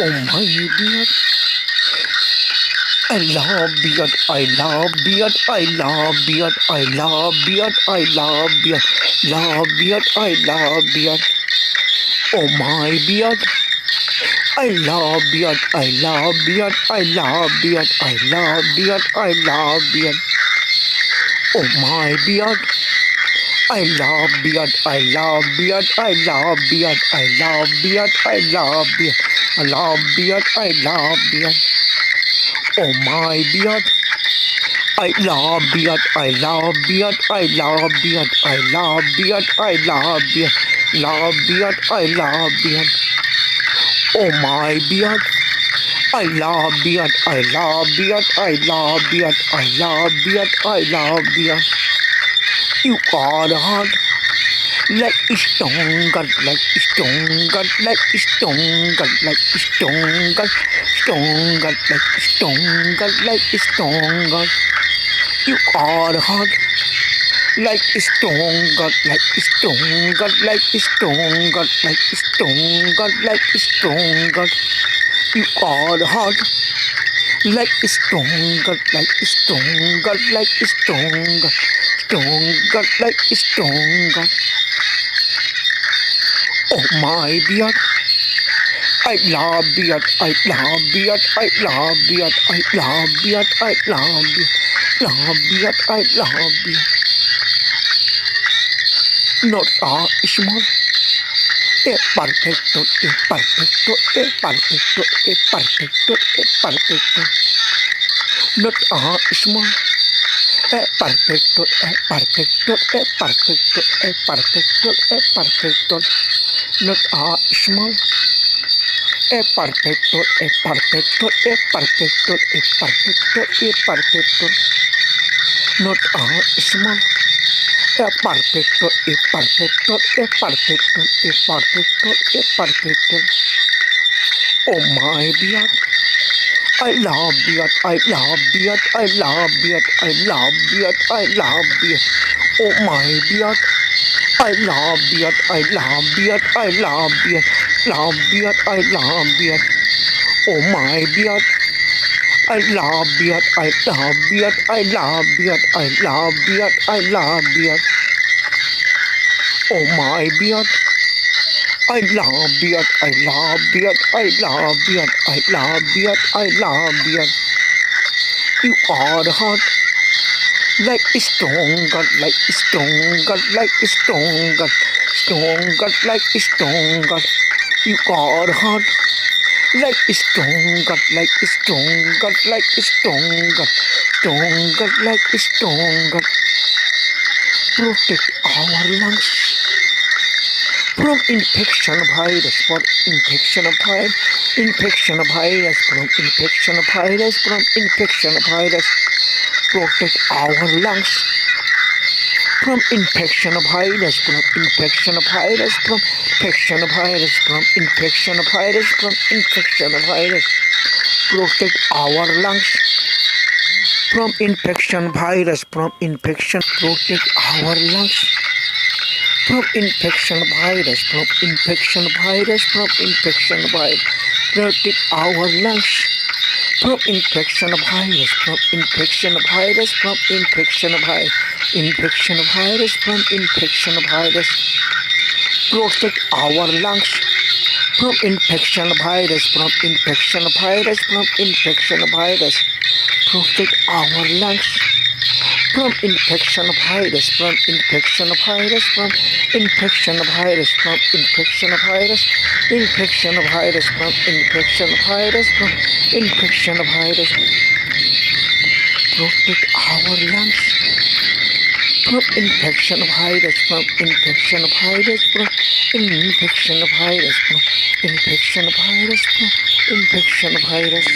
Oh my beard, I love beard, I love beard, I love beard, I love beard, I love beard, love beard, I love beard. Oh my beard, I love beard, I love beard, I love beard, I love beard, I love beard. Oh my beard, I love beard, I love beard, I love beard, I love beard, I love beard, I love beard, I love beard. Oh my beard, I love beard, I love beard, I love beard, I love beard, I love beard, love beard, I love beard. Oh my beard, I love beard, I love beard, I love beard, I love beard, I love beard. You are hard like a stone, God, like a stone, God, like a stone, God, like a stone, God, stone, God, like a stone, God, like a stone, God. You are hard like a stone, God, like a stone, God, like a stone, God, like a stone, God, like a stone, God. You are hard like a stone, God, like a stone, God, like a stone, God, stone, God, like a stone, God. Oh my beard, I love beard, I love beard, I love beard, I love beard, I love beard, love beard, I love beard. Not small, perfecto, perfecto, perfecto, perfecto, perfecto. Not small, perfecto, perfecto, perfecto, perfecto, perfecto. Not small. Perfecto, perfecto, perfecto, perfecto, perfecto. Not small. Perfecto, perfecto, perfecto, perfecto, perfecto. Oh my beard, I love beard, I love beard, I love beard, I love beard, I love beard. Oh my beard, I love beard, I love beard, I love beard, love beard, I love beard. Oh my beard, I love beard, I love beard, I love beard, I love beard, I love beard. Oh my beard, I love beard, I love beard, I love beard, I love beard, I love beard. You are hot like a stone, God, like a stone, God, like a stone, God, stone, God, like a stone, God. You are hot like a stone, God, like a stone, God, like a stone, God, stone, God, like a stone, God. Protect our lungs from infection virus, for infection virus, infection virus, from infection virus, from infection virus. Protect our lungs from infection virus, from infection virus, from infection virus, from infection virus, from infection virus. Protect our lungs from infection virus, from infection. Protect our lungs from infection virus, from infection virus, from infection virus. Protect our lungs from infection virus, from infection virus, from infection virus, infection virus, from infection virus. Protect our lungs from infection virus, from infection virus, from infection virus. Protect our lungs from infection virus, from infection virus, from infection virus, from infection virus, infection virus, from infection virus, from infection virus. Protect our lungs from infection virus, from infection virus, from infection virus, from infection virus, from infection virus.